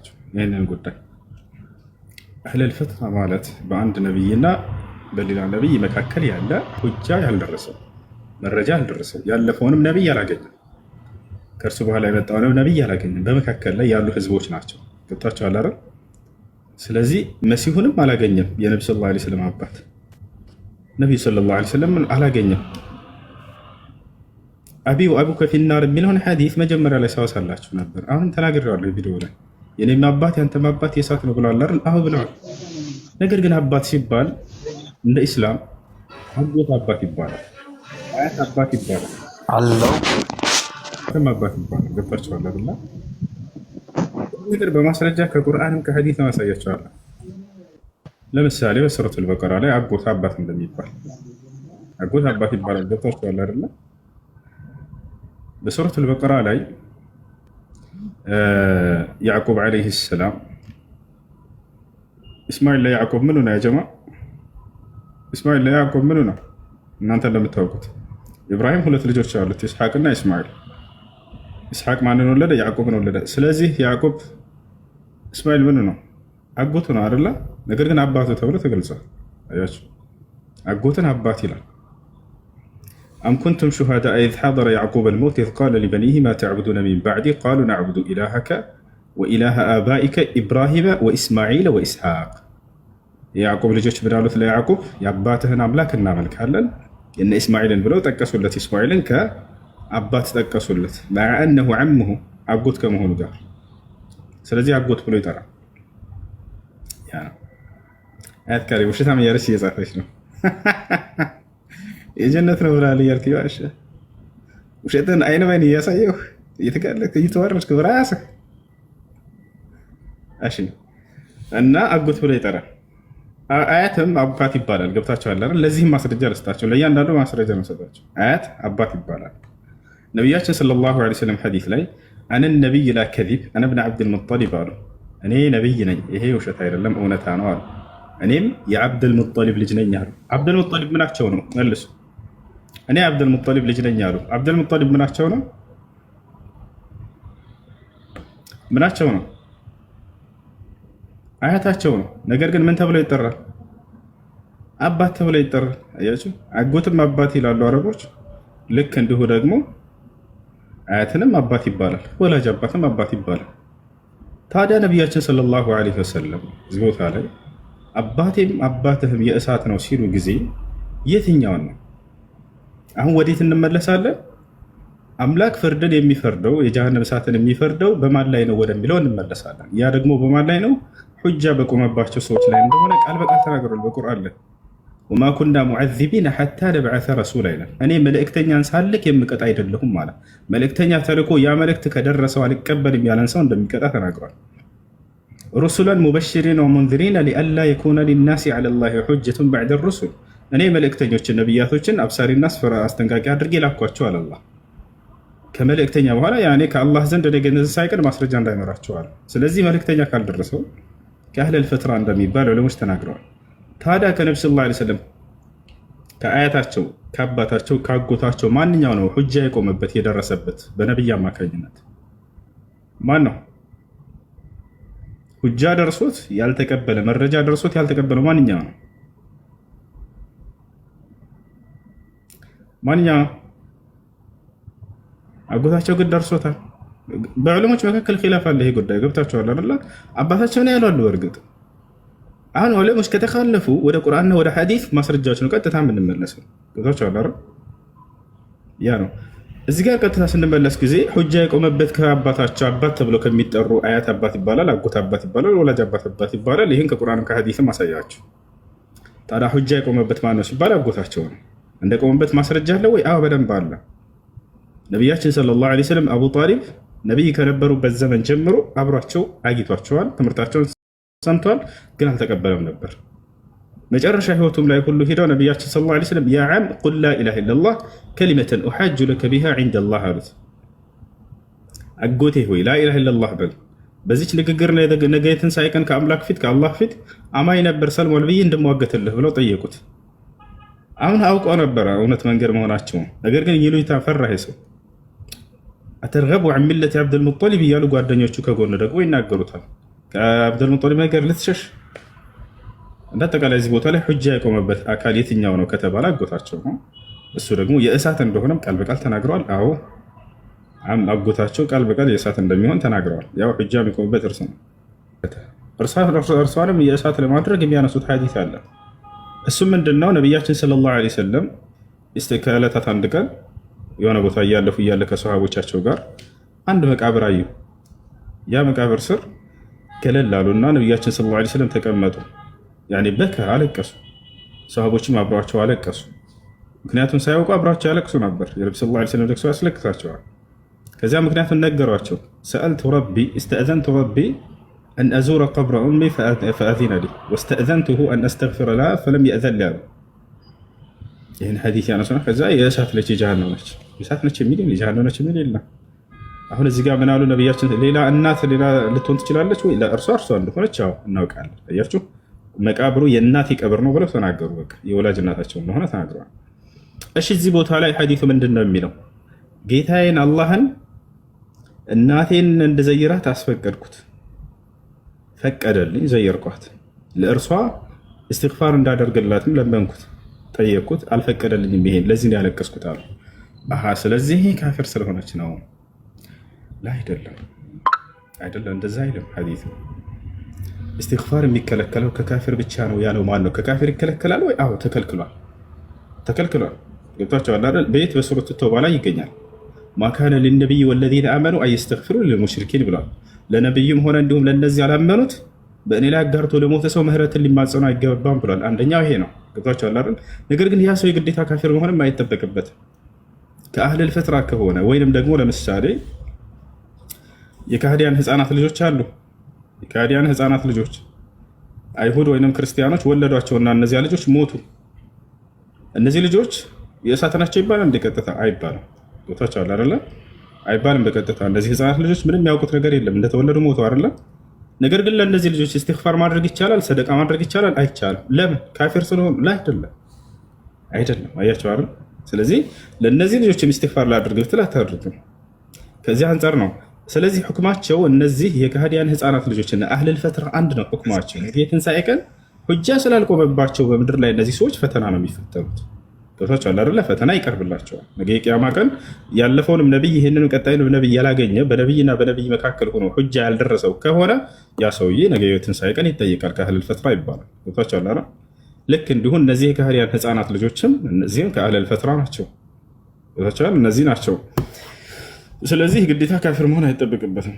ላስረዳችሁ ይህንን ጉዳይ። አህለል ፈትራ ማለት በአንድ ነቢይና በሌላ ነቢይ መካከል ያለ ሁጃ ያልደረሰው መረጃ ያልደረሰው ያለፈውንም ነቢይ አላገኘም፣ ከእርሱ በኋላ የመጣውንም ነቢይ አላገኘም። በመካከል ላይ ያሉ ህዝቦች ናቸው። ገብታችኋል አይደል? ስለዚህ መሲሁንም አላገኘም። የነቢ ሰለላሁ ዐለይሂ ወሰለም አባት ነቢዩ ሰለላሁ ዐለይሂ ወሰለም አላገኘም። አቢ ወአቡከ ፊናር የሚለውን ሐዲስ መጀመሪያ ላይ ሳወሳላችሁ ነበር። አሁን ተናግሬዋለሁ ቪዲዮ ላይ የኔም አባት ያንተም አባት የእሳት ነው ብለዋል አይደል? አዎ ብለዋል። ነገር ግን አባት ሲባል እንደ ኢስላም አጎት አባት ይባላል፣ አያት አባት ይባላል፣ አላህ አባት ይባላል። ገብታችኋል አይደል? ነገር በማስረጃ ከቁርአንም ከሐዲስም አሳያችኋለሁ። ለምሳሌ በሱረቱል በቀራ ላይ አጎት አባት እንደሚባል አጎት አባት ይባላል። ገብታችኋል አይደል? በሱረቱል በቀራ ላይ ያዕቁብ ዓለይሂ ሰላም እስማኤል ለያዕቁብ ምኑ ነው? ያ ጀማ እስማኤል ለያዕቁብ ምኑ ነው? እናንተ እንደምታውቁት ኢብራሂም ሁለት ልጆች አሉት፣ ኢስሐቅና እስማኤል። ኢስሐቅ ማንን ወለደ? ያዕቁብን ወለደ። ስለዚህ ያዕቁብ እስማኤል ምኑ ነው? አጎቱ ነው አይደለ? ነገር ግን አባቱ ተብሎ ተገልጿል። አያችሁ፣ አጎትን አባት ይላል። أم كنتم شهداء إذ حضر يعقوب الموت إذ قال لبنيه ما تعبدون من بعدي قالوا نعبد إلهك وإله آبائك إبراهيم وإسماعيل وإسحاق يعقوب لجوش بنالوث ليعقوب يعباتهن أملاك الناملك هلا إن إسماعيل بلو تكسوا التي إسماعيل كأبات تكسوا التي مع أنه عمه عقود كما هو نقال سلزي عقود بلو ترى يعني أذكري وش تعمل يا رشي يزعفش له የጀነት ነው ብላ ልያልክ ይዋሽ ውሸትን አይነ ባይን እያሳየው እየተጋለክ እየተዋረድክ በራስህ እሺ። እና አጎት ብሎ ይጠራል። አያትም አባት ይባላል። ገብታችኋል አይደል? ለዚህም ማስረጃ ልስጣቸው፣ ለእያንዳንዱ ማስረጃ ነው ሰጣቸው። አያት አባት ይባላል። ነቢያችን ሰለላሁ ዐለይሂ ወሰለም ሐዲስ ላይ አነ ነቢይ ላ ከዚብ አነ ብን ዓብድል ሙጠሊብ አሉ። እኔ ነቢይ ነኝ፣ ይሄ ውሸት አይደለም እውነታ ነው አሉ። እኔም የዓብድል ሙጠሊብ ልጅ ነኝ አሉ። ዓብድል ሙጠሊብ ምናቸው ነው? መልሱ። እኔ አብዱል ሙጠሊብ ልጅ ነኝ አሉ። አብዱል ሙጠሊብ ምናቸው ነው? ምናቸው ነው? አያታቸው ነው። ነገር ግን ምን ተብሎ ይጠራል? አባት ተብሎ ይጠራል። አያችሁ፣ አጎትም አባት ይላሉ አረቦች። ልክ እንዲሁ ደግሞ አያትንም አባት ይባላል፣ ወላጅ አባትም አባት ይባላል። ታዲያ ነቢያችን ሰለላሁ ዐለይሂ ወሰለም እዚህ ቦታ ላይ አባቴም አባትህም የእሳት ነው ሲሉ ጊዜ የትኛውን ነው? አሁን ወዴት እንመለሳለን? አምላክ ፍርድን የሚፈርደው የጀሃነም እሳትን የሚፈርደው በማን ላይ ነው ወደሚለው እንመለሳለን። ያ ደግሞ በማን ላይ ነው? ሁጃ በቆመባቸው ሰዎች ላይ እንደሆነ ቃል በቃል ተናግሯል በቁርአን ላይ ወማ ኩና ሙዐዚቢነ ሐታ ነብዐሰ ረሱላ ይላል። እኔ መልእክተኛን ሳልክ የምቀጣ አይደለሁም ማለት መልእክተኛ ተልኮ ያ መልእክት ከደረሰው አልቀበልም ያለን ሰው እንደሚቀጣ ተናግሯል። ሩሱላን ሙበሽሪን ወሙንዚሪን ሊአላ የኩነ ሊናሲ ዐለላሂ ሁጀቱን በዕደ ሩሱል እኔ መልእክተኞችን ነቢያቶችን አብሳሪና አስጠንቃቂ አድርጌ ላኳቸው አለ አላህ። ከመልእክተኛ በኋላ ያኔ ከአላህ ዘንድ ወደ ገነዝ ሳይቀር ማስረጃ እንዳይኖራቸዋል። ስለዚህ መልእክተኛ ካልደረሰው ከአህለል ፈትራ እንደሚባል ዑለሞች ተናግረዋል። ታዲያ ከነቢ ሰለላሁ ዐለይሂ ወሰለም ከአያታቸው ከአባታቸው ካጎታቸው ማንኛው ነው ሁጃ የቆመበት የደረሰበት በነቢይ አማካኝነት? ማን ነው ሁጃ ደርሶት ያልተቀበለ መረጃ ደርሶት ያልተቀበለው ማንኛው ነው? ማንኛው ነው? አጎታቸው ግን ደርሶታል። በዑለሞች መካከል ኺላፍ አለ። ይሄ ጉዳይ ገብታችኋል አይደል? አባታቸው ነው ያሉ አሉ። እርግጥ አሁን ዑለሞች ከተካለፉ ወደ ቁርአንና ወደ ሐዲስ ማስረጃዎች ነው ቀጥታ የምንመለሰው። ገብታችኋል አይደል? ያ ነው። እዚህ ጋር ቀጥታ ስንመለስ ጊዜ ሁጃ የቆመበት ከአባታቸው አባት ተብሎ ከሚጠሩ አያት አባት ይባላል፣ አጎት አባት ይባላል፣ ወላጅ አባት ይባላል። ይህን ከቁርአንም ከሐዲስም አሳያችሁ። ታዲያ ሁጃ የቆመበት ማን ነው ሲባል አጎታቸው ነው። እንደቆመበት ማስረጃ አለ ወይ? አዎ በደንብ አለ። ነቢያችን ሰለላሁ ዐለይሂ ወሰለም አቡ ጣሊብ ነቢይ ከነበሩበት ዘመን ጀምሮ አብሯቸው አጊቷቸዋል፣ ትምህርታቸውን ሰምተዋል፣ ግን አልተቀበለም ነበር። መጨረሻ ህይወቱም ላይ ሁሉ ሄደው ነቢያችን ሰለላሁ ዐለይሂ ወሰለም ያ ዓም ቁል ላ ኢላሃ ኢለላህ ከሊመተን ኡሐጁ ለከ ቢሃ ዒንደላህ አሉት። አጎቴ ሆይ ላ ኢላሃ ኢለላህ በል፣ በዚች ንግግር ነገ የትንሣኤ ቀን ከአምላክ ፊት ከአላህ ፊት አማኝ ነበር ሰልሟል ብዬ እንደምዋገትልህ ብለው ጠየቁት። አሁን አውቀው ነበረ እውነት መንገድ መሆናቸው። ነገር ግን ይሉኝታ ፈራ። ሰው አተርገቡ ዐን ሚለቲ ዐብድል ሙጠሊብ እያሉ ጓደኞቹ ከጎን ደግሞ ይናገሩታል። ከአብዱል ሙጠሊብ ነገር ልትሸሽ። እንዳጠቃላይ እዚህ ቦታ ላይ ሁጃ የቆመበት አካል የትኛው ነው ከተባለ አጎታቸው ነው። እሱ ደግሞ የእሳት እንደሆነም ቃል በቃል ተናግረዋል። አዎ አጎታቸው ቃል በቃል የእሳት እንደሚሆን ተናግረዋል። ያው ሁጃ የሚቆምበት እርሱ ነው። እርሷንም የእሳት ለማድረግ የሚያነሱት ሐዲስ አለ። እሱ ምንድነው? ነቢያችን ሰለላሁ ዐለይሂ ወሰለም ከዕለታት አንድ ቀን የሆነ ቦታ እያለፉ እያለ ከሰሃቦቻቸው ጋር አንድ መቃብር አዩ። ያ መቃብር ስር ገለል አሉና ነቢያችን ሰለላሁ ዐለይሂ ወሰለም ተቀመጡ። ያኔ በከ አለቀሱ። ሰሃቦችም አብረዋቸው አለቀሱ። ምክንያቱም ሳያውቁ አብረዋቸው ያለቅሱ ነበር። የነብዩ ሰለላሁ ዐለይሂ ወሰለም ለቅሶ ያስለቅሳቸዋል። ከዚያ ምክንያቱም ነገሯቸው። ሰአልቱ ረቢ እስተእዘንቱ ረቢ أن أزور قبر أمي فأذن لي واستأذنته أن أستغفر لها فلم يأذن لي. ይህን ሐዲስ ያነሱና ከዛ የእሳት ልጅ ጀሃነም ነች የእሳት ነች የሚል ጀሃነም ነች የሚል የለም። አሁን እዚህ ጋር ምን አሉ ነብያችን? ሌላ እናት ሌላ ልትሆን ትችላለች ወይ? ለእርሷ እንደሆነች ያው እናውቃለን። አያችሁ መቃብሩ የእናቴ ቀብር ነው ብለው ተናገሩ። በቃ የወላጅ እናታቸው እንደሆነ ተናግረዋል። እሺ እዚህ ቦታ ላይ ሐዲሱ ምንድን ነው የሚለው? ጌታዬን አላህን እናቴን እንድዘይራት አስፈቀድኩት፣ ፈቀደልኝ፣ ዘየርኳት። ለእርሷ እስትግፋር እንዳደርግላትም ለመንኩት፣ ጠየቅኩት፣ አልፈቀደልኝም። ይሄን ለዚህ ነው ያለቀስኩት አሉ። ስለዚህ ካፊር ስለሆነች ነው። አይደለም እንደዛ አይልም ሐዲሱ። እስትግፋር የሚከለከለው ከካፊር ብቻ ነው ያለው ማን ነው? ከካፊር ይከለከላል ወይ? አዎ ተከልክሏል። ገብቷቸዋል አይደል? በየት በሱረቱ ተውባ ላይ ይገኛል። ማካነ ሊነቢይ ወለዚነ አመኑ አየስተግፊሩ ሊልሙሽሪኪን ብሏል። ለነብዩም ሆነ እንዲሁም ለነዚህ ያላመኑት በእኔ ላይ አጋርቶ ለሞተ ሰው ምህረትን ሊማጸኑ አይገባም ብሏል። አንደኛው ይሄ ነው። ገብቷቸዋል አይደል? ነገር ግን ያ ሰው የግዴታ ካፊር መሆንም አይጠበቅበትም። ከአህለል ፈትራ ከሆነ ወይንም ደግሞ ለምሳሌ የካህዲያን ህፃናት ልጆች አሉ። የካህዲያን ህፃናት ልጆች አይሁድ ወይንም ክርስቲያኖች ወለዷቸውና እነዚያ ልጆች ሞቱ። እነዚህ ልጆች የእሳት ናቸው ይባላል? እንደቀጥታ አይባልም። ገብቷቸዋል አይደል? አይባልም በቀጥታ። እነዚህ ህፃናት ልጆች ምንም ያውቁት ነገር የለም፣ እንደተወለዱ ሞቱ አይደል? ነገር ግን ለእነዚህ ልጆች እስትግፋር ማድረግ ይቻላል? ሰደቃ ማድረግ ይቻላል? አይቻልም። ለምን? ካፊር ስለሆኑ አይደለም። አያቸው አይደል? ስለዚህ ለእነዚህ ልጆች እስትግፋር ላድርግ ብትል አታድርግም። ከዚህ አንጻር ነው። ስለዚህ ሁክማቸው እነዚህ የካህዲያን ህፃናት ልጆችና አህለል ፈትራ አንድ ነው ሁክማቸው። የትንሣኤ ቀን ሁጃ ስላልቆመባቸው በምድር ላይ እነዚህ ሰዎች ፈተና ነው የሚፈተኑት። ገብቷቸዋል አይደለ? ፈተና ይቀርብላቸዋል። ነገ የቂያማ ቀን ያለፈውንም ነቢይ ይህንን ቀጣዩንም ነቢይ ያላገኘ በነቢይና በነቢይ መካከል ሆኖ ሁጃ ያልደረሰው ከሆነ ያ ሰውዬ ነገ የትንሣኤ ቀን ይጠይቃል። ከአህለል ፈትራ ይባላል። ገብቷቸዋል አይደል? ልክ እንዲሁም እነዚህ የካህዲያን ህፃናት ልጆችም እነዚህም ከአህለል ፈትራ ናቸው። ገብቷቸዋል? እነዚህ ናቸው። ስለዚህ ግዴታ ካፊር መሆን አይጠበቅበትም።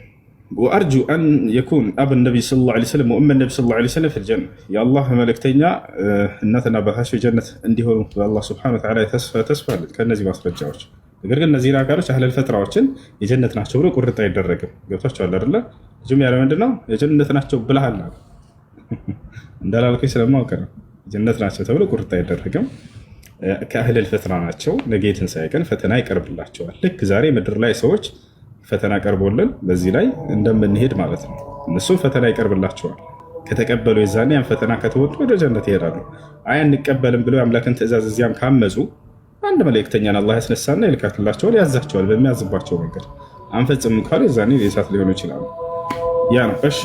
ወአርጁ አን የኩን አብ ነቢ ሰለላሁ ዐለይሂ ወሰለም ወኡም ነቢ ሰለላሁ ዐለይሂ ወሰለም ፊል ጀነ የአላህ መልእክተኛ እናትና አባታቸው ጀነት እንዲሆኑ በአላህ ሱብሓነሁ ወተዓላ ተስፋ አለን ከእነዚህ ማስረጃዎች። ነገር ግን እነዚህን አካሎች አህለል ፈትራዎችን የጀነት ናቸው ብሎ ቁርጥ አይደረግም። ገብቷቸዋል አይደለ? ልጁም ያለ ምንድን ነው የጀነት ናቸው ብለሃል እንዳላልኩኝ ስለማውቅ ነው። የጀነት ናቸው ተብሎ ቁርጥ አይደረግም። ከአህለል ፈትራ ናቸው። ነገ የትንሣኤ ቀን ፈተና ይቀርብላቸዋል። ልክ ዛሬ ምድር ላይ ሰዎች ፈተና ቀርቦልን በዚህ ላይ እንደምንሄድ ማለት ነው። እነሱም ፈተና ይቀርብላቸዋል። ከተቀበሉ የዛኔ ያን ፈተና ከተወጡ ወደ ጀነት ይሄዳሉ። አይ አንቀበልም ብለው የአምላክን ትእዛዝ እዚያም ካመፁ አንድ መልእክተኛን አላህ ያስነሳና ይልካትላቸዋል፣ ያዛቸዋል። በሚያዝባቸው መንገድ አንፈጽም ካሉ የዛኔ የእሳት ሊሆኑ ይችላሉ። ያ ነው። እሺ